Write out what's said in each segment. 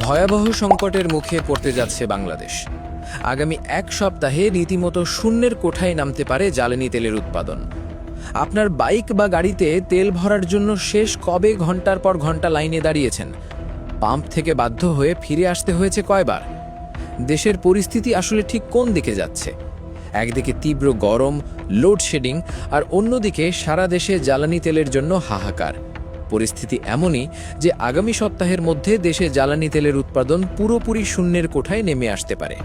ভয়াবহ সংকটের মুখে পড়তে যাচ্ছে বাংলাদেশ। আগামী এক সপ্তাহে রীতিমতো শূন্যের কোঠায় নামতে পারে জ্বালানি তেলের উৎপাদন। আপনার বাইক বা গাড়িতে তেল ভরার জন্য শেষ কবে ঘন্টার পর ঘন্টা লাইনে দাঁড়িয়েছেন? পাম্প থেকে বাধ্য হয়ে ফিরে আসতে হয়েছে কয়বার? দেশের পরিস্থিতি আসলে ঠিক কোন দিকে যাচ্ছে? একদিকে তীব্র গরম, লোডশেডিং, আর অন্যদিকে সারা দেশে জ্বালানি তেলের জন্য হাহাকার। পরিস্থিতি এমনই যে আগামী সপ্তাহের মধ্যে দেশে জ্বালানি তেলের উৎপাদন পুরোপুরি শূন্যের কোঠায় নেমে আসতে পারে।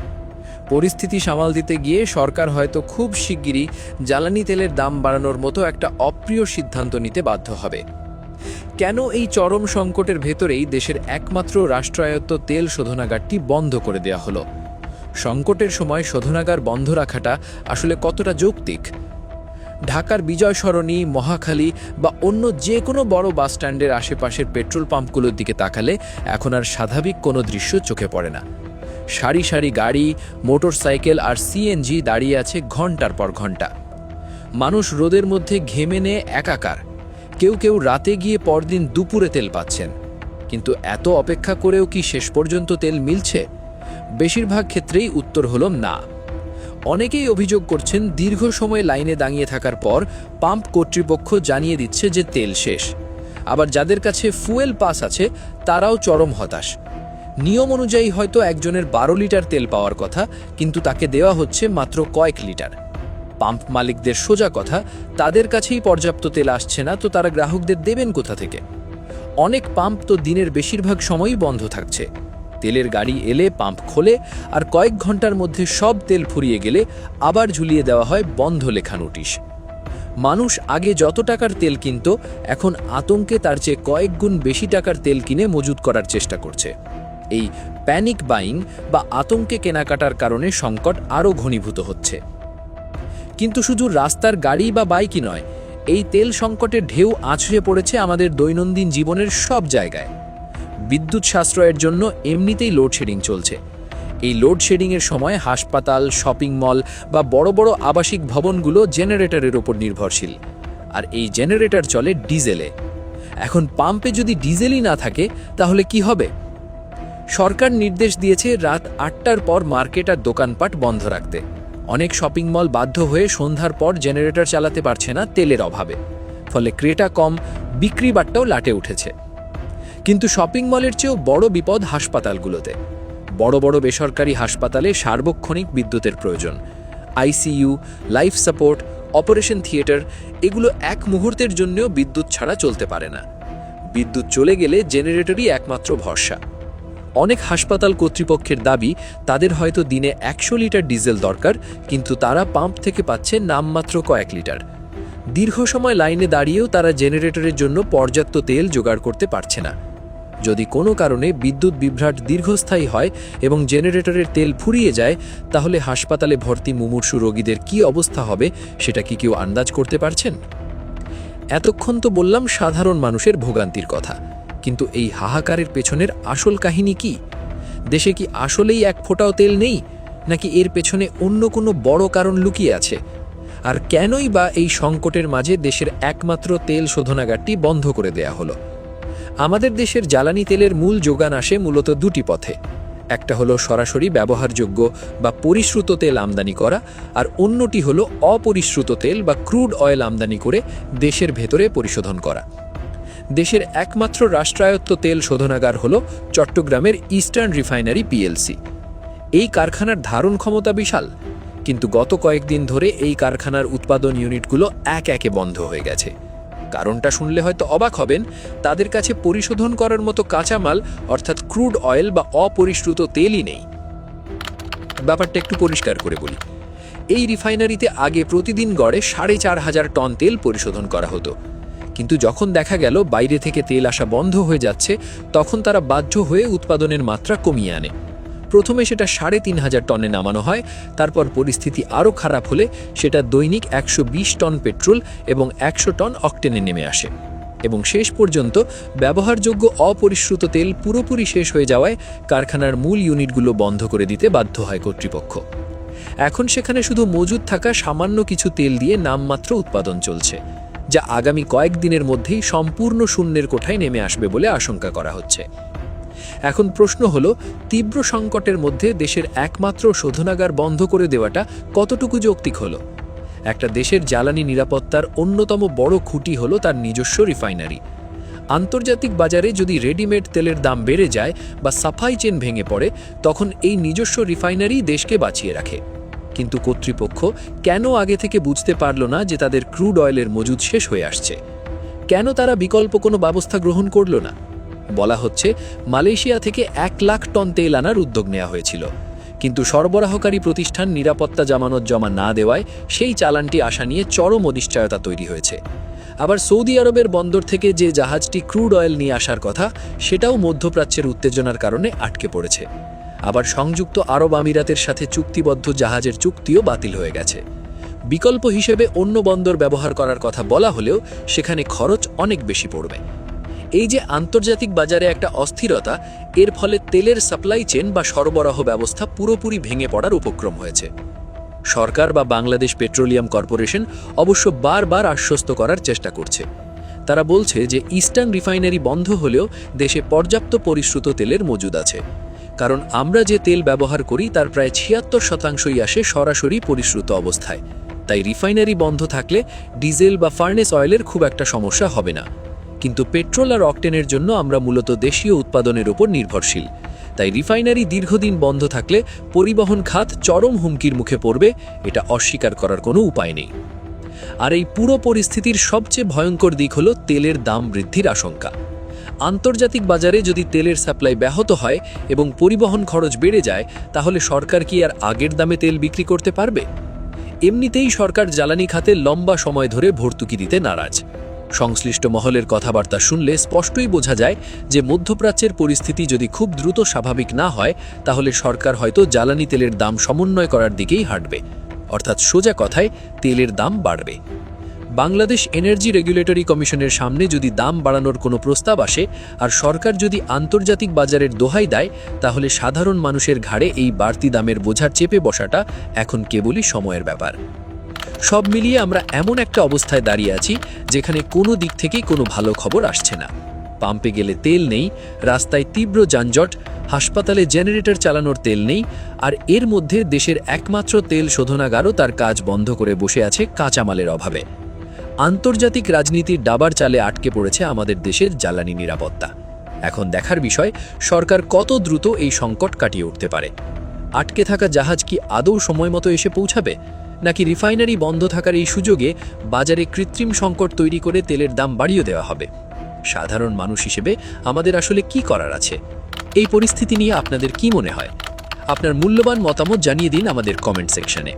পরিস্থিতি সামাল দিতে গিয়ে সরকার হয়তো খুব শিগগিরই জ্বালানি তেলের দাম বাড়ানোর মতো একটা অপ্রিয় সিদ্ধান্ত নিতে বাধ্য হবে। কেন এই চরম সংকটের ভেতরেই দেশের একমাত্র রাষ্ট্রায়ত্ত তেল শোধনাগারটি বন্ধ করে দেওয়া হলো? সংকটের সময় শোধনাগার বন্ধ রাখাটা আসলে কতটা যৌক্তিক? ঢাকার বিজয় সরণি, মহাখালী বা অন্য যে কোনো বড় বাসস্ট্যান্ডের আশেপাশের পেট্রোল পাম্পগুলোর দিকে তাকালে এখন আর স্বাভাবিক কোনো দৃশ্য চোখে পড়ে না। সারি সারি গাড়ি, মোটরসাইকেল আর সিএনজি দাঁড়িয়ে আছে ঘন্টার পর ঘন্টা। মানুষ রোদের মধ্যে ঘেমে নিয়ে একাকার। কেউ কেউ রাতে গিয়ে পরদিন দুপুরে তেল পাচ্ছেন। কিন্তু এত অপেক্ষা করেও কি শেষ পর্যন্ত তেল মিলছে? বেশিরভাগ ক্ষেত্রেই উত্তর হলো না। অনেকেই অভিযোগ করছেন দীর্ঘ সময় লাইনে দাঁড়িয়ে থাকার পর পাম্প কর্তৃপক্ষ জানিয়ে দিচ্ছে যে তেল শেষ। আবার যাদের কাছে ফুয়েল পাস আছে তারাও চরম হতাশ। নিয়ম অনুযায়ী হয়তো একজনের 12 লিটার তেল পাওয়ার কথা, কিন্তু তাকে দেওয়া হচ্ছে মাত্র কয়েক লিটার। পাম্প মালিকদের সোজা কথা, তাদের কাছেই পর্যাপ্ত তেল আসছে না, তো তারা গ্রাহকদের দেবেন কোথা থেকে? অনেক পাম্প তো দিনের বেশিরভাগ সময়ই বন্ধ থাকছে। তেলের গাড়ি এলে পাম্প খোলে, আর কয়েক ঘন্টার মধ্যে সব তেল ফুরিয়ে গেলে আবার ঝুলিয়ে দেওয়া হয় বন্ধ লেখা নোটিশ। মানুষ আগে যত টাকার তেল কিনত, এখন আতঙ্কে তার চেয়ে কয়েক গুণ বেশি টাকার তেল কিনে মজুত করার চেষ্টা করছে। এই প্যানিক বাইং বা আতঙ্কে কেনাকাটার কারণে সংকট আরও ঘনীভূত হচ্ছে। কিন্তু শুধু রাস্তার গাড়ি বা বাইকই নয়, এই তেল সংকটের ঢেউ আছড়ে পড়েছে আমাদের দৈনন্দিন জীবনের সব জায়গায়। বিদ্যুৎ সাশ্রয়ের জন্য এমনিতেই লোডশেডিং চলছে। এই লোডশেডিংয়ের সময় হাসপাতাল, শপিং মল বা বড় বড় আবাসিক ভবনগুলো জেনারেটরের ওপর নির্ভরশীল। আর এই জেনারেটর চলে ডিজেলে। এখন পাম্পে যদি ডিজেলই না থাকে তাহলে কি হবে? সরকার নির্দেশ দিয়েছে রাত 8টার পর মার্কেট আর দোকানপাট বন্ধ রাখতে। অনেক শপিং মল বাধ্য হয়ে সন্ধ্যার পর জেনারেটর চালাতে পারছে না তেলের অভাবে। ফলে ক্রেতা কম, বিক্রি বাট্টাও লাটে উঠেছে। কিন্তু শপিং মলের চেয়েও বড় বিপদ হাসপাতালগুলোতে। বড় বড় বেসরকারি হাসপাতালে সার্বক্ষণিক বিদ্যুতের প্রয়োজন। ICU, life support, operation theatre, এগুলো এক মুহূর্তের জন্যও বিদ্যুৎ ছাড়া চলতে পারে না। বিদ্যুৎ চলে গেলে জেনারেটরই একমাত্র ভরসা। অনেক হাসপাতাল কর্তৃপক্ষের দাবি তাদের হয়তো দিনে 100 লিটার ডিজেল দরকার, কিন্তু তারা পাম্প থেকে পাচ্ছে নামমাত্র কয়েক লিটার। দীর্ঘ সময় লাইনে দাঁড়িয়েও তারা জেনারেটরের জন্য পর্যাপ্ত তেল জোগাড় করতে পারছে না। যদি কোনো কারণে বিদ্যুৎ বিভ্রাট দীর্ঘস্থায়ী হয় এবং জেনারেটরের তেল ফুরিয়ে যায়, তাহলে হাসপাতালে ভর্তি মুমূর্ষু রোগীদের কী অবস্থা হবে সেটা কি কেউ আন্দাজ করতে পারছেন? এতক্ষণ তো বললাম সাধারণ মানুষের ভোগান্তির কথা, কিন্তু এই হাহাকারের পেছনের আসল কাহিনী কি? দেশে কি আসলেই এক ফোঁটাও তেল নেই, নাকি এর পেছনে অন্য কোনো বড় কারণ লুকিয়ে আছে? আর কেনই বা এই সংকটের মাঝে দেশের একমাত্র তেল শোধনাগারটি বন্ধ করে দেয়া হলো? আমাদের দেশের জ্বালানি তেলের মূল যোগান আসে মূলত দুটি পথে। একটা হলো সরাসরি ব্যবহারযোগ্য বা পরিশ্রুত তেল আমদানি করা, আর অন্যটি হলো অপরিশ্রুত তেল বা ক্রুড অয়েল আমদানি করে দেশের ভেতরে পরিশোধন করা। দেশের একমাত্র রাষ্ট্রায়ত্ত তেল শোধনাগার হলো চট্টগ্রামের ইস্টার্ন রিফাইনারি পিএলসি। এই কারখানার ধারণ ক্ষমতা বিশাল, কিন্তু গত কয়েকদিন ধরে এই কারখানার উৎপাদন ইউনিটগুলো একে বন্ধ হয়ে গেছে। কারণটা শুনলে হয়তো অবাক হবেন, তাদের কাছে পরিশোধন করার মতো কাঁচামাল অর্থাৎ ক্রুড অয়েল বা অপরিশ্রুত তেলই নেই। ব্যাপারটা একটু পরিষ্কার করে বলি। এই রিফাইনারিতে আগে প্রতিদিন গড়ে 4,500 টন তেল পরিশোধন করা হতো, কিন্তু যখন দেখা গেল বাইরে থেকে তেল আসা বন্ধ হয়ে যাচ্ছে, তখন তারা বাধ্য হয়ে উৎপাদনের মাত্রা কমিয়ে আনে। প্রথমে সেটা 3,500 টনে নামানো হয়, তারপর পরিস্থিতি আরও খারাপ হলে সেটা দৈনিক 120 টন পেট্রোল এবং 100 টন অকটেনে নেমে আসে, এবং শেষ পর্যন্ত ব্যবহারযোগ্য অপরিশ্রুত তেল পুরোপুরি শেষ হয়ে যাওয়ায় কারখানার মূল ইউনিটগুলো বন্ধ করে দিতে বাধ্য হয় কর্তৃপক্ষ। এখন সেখানে শুধু মজুদ থাকা সামান্য কিছু তেল দিয়ে নামমাত্র উৎপাদন চলছে, যা আগামী কয়েকদিনের মধ্যেই সম্পূর্ণ শূন্যের কোঠায় নেমে আসবে বলে আশঙ্কা করা হচ্ছে। এখন প্রশ্ন হলো, তীব্র সংকটের মধ্যে দেশের একমাত্র শোধনাগার বন্ধ করে দেওয়াটা কতটুকু যৌক্তিক হলো? একটা দেশের জ্বালানি নিরাপত্তার অন্যতম বড় খুঁটি হলো তার নিজস্ব রিফাইনারি। আন্তর্জাতিক বাজারে যদি রেডিমেড তেলের দাম বেড়ে যায় বা সাপ্লাই চেন ভেঙে পড়ে, তখন এই নিজস্ব রিফাইনারি দেশকে বাঁচিয়ে রাখে। কিন্তু কর্তৃপক্ষ কেন আগে থেকে বুঝতে পারল না যে তাদের ক্রুড অয়েলের মজুদ শেষ হয়ে আসছে? কেন তারা বিকল্প কোনো ব্যবস্থা গ্রহণ করল না? বলা হচ্ছে মালয়েশিয়া থেকে 1 লাখ টন তেল আনার উদ্যোগ নেওয়া হয়েছিল, কিন্তু সরবরাহকারী প্রতিষ্ঠান নিরাপত্তা জামানত জমা না দেওয়ায় সেই চালানটি আসা নিয়ে চরম অনিশ্চয়তা তৈরি হয়েছে। আবার সৌদি আরবের বন্দর থেকে যে জাহাজটি ক্রুড অয়েল নিয়ে আসার কথা, সেটাও মধ্যপ্রাচ্যের উত্তেজনার কারণে আটকে পড়েছে। আবার সংযুক্ত আরব আমিরাতের সাথে চুক্তিবদ্ধ জাহাজের চুক্তিও বাতিল হয়ে গেছে। বিকল্প হিসেবে অন্য বন্দর ব্যবহার করার কথা বলা হলেও সেখানে খরচ অনেক বেশি পড়বে। এই যে আন্তর্জাতিক বাজারে একটা অস্থিরতা, এর ফলে তেলের সাপ্লাই চেন বা সরবরাহ ব্যবস্থা পুরোপুরি ভেঙে পড়ার উপক্রম হয়েছে। সরকার বা বাংলাদেশ পেট্রোলিয়াম কর্পোরেশন অবশ্য বারবার আশ্বস্ত করার চেষ্টা করছে। তারা বলছে যে ইস্টার্ন রিফাইনারি বন্ধ হলেও দেশে পর্যাপ্ত পরিশ্রুত তেলের মজুদ আছে, কারণ আমরা যে তেল ব্যবহার করি তার প্রায় 76% আসে সরাসরি পরিশ্রুত অবস্থায়। তাই রিফাইনারি বন্ধ থাকলে ডিজেল বা ফার্নেস অয়েলের খুব একটা সমস্যা হবে না। কিন্তু পেট্রোল আর অকটেনের জন্য আমরা মূলত দেশীয় উৎপাদনের উপর নির্ভরশীল। তাই রিফাইনারি দীর্ঘদিন বন্ধ থাকলে পরিবহন খাত চরম হুমকির মুখে পড়বে, এটা অস্বীকার করার কোনো উপায় নেই। আর এই পুরো পরিস্থিতির সবচেয়ে ভয়ঙ্কর দিক হলো তেলের দাম বৃদ্ধির আশঙ্কা। আন্তর্জাতিক বাজারে যদি তেলের সাপ্লাই ব্যাহত হয় এবং পরিবহন খরচ বেড়ে যায়, তাহলে সরকার কি আর আগের দামে তেল বিক্রি করতে পারবে? এমনিতেই সরকার জ্বালানি খাতে লম্বা সময় ধরে ভর্তুকি দিতে নারাজ। সংশ্লিষ্ট মহলের কথাবার্তা শুনলে স্পষ্টই বোঝা যায় যে মধ্যপ্রাচ্যের পরিস্থিতি যদি খুব দ্রুত স্বাভাবিক না হয়, তাহলে সরকার হয়তো জ্বালানি তেলের দাম সমন্বয় করার দিকেই হাঁটবে। অর্থাৎ সোজা কথায় তেলের দাম বাড়বে। বাংলাদেশ এনার্জি রেগুলেটরি কমিশনের সামনে যদি দাম বাড়ানোর কোনো প্রস্তাব আসে আর সরকার যদি আন্তর্জাতিক বাজারের দোহাই দেয়, তাহলে সাধারণ মানুষের ঘাড়ে এই বাড়তি দামের বোঝা চেপে বসাটা এখন কেবলই সময়ের ব্যাপার। সব মিলিয়ে আমরা এমন একটা অবস্থায় দাঁড়িয়ে আছি যেখানে কোনো দিক থেকেই কোনো ভালো খবর আসছে না। পাম্পে গেলে তেল নেই, রাস্তায় তীব্র যানজট, হাসপাতালে জেনারেটর চালানোর তেল নেই, আর এর মধ্যে দেশের একমাত্র তেল শোধনাগারও তার কাজ বন্ধ করে বসে আছে কাঁচামালের অভাবে। আন্তর্জাতিক রাজনীতির দাবার চালে আটকে পড়েছে আমাদের দেশের জ্বালানি নিরাপত্তা। এখন দেখার বিষয় সরকার কত দ্রুত এই সংকট কাটিয়ে উঠতে পারে। আটকে থাকা জাহাজ কি আদৌ সময় মতো এসে পৌঁছাবে, নাকি রিফাইনারি বন্ধ থাকার এই সুযোগে বাজারে কৃত্রিম সংকট তৈরি করে তেলের দাম বাড়িয়ে দেওয়া হবে? সাধারণ মানুষ হিসেবে আমাদের আসলে কি করার আছে? এই পরিস্থিতি নিয়ে আপনাদের কি মনে হয়? আপনার মূল্যবান মতামত জানিয়ে দিন আমাদের কমেন্ট সেকশনে।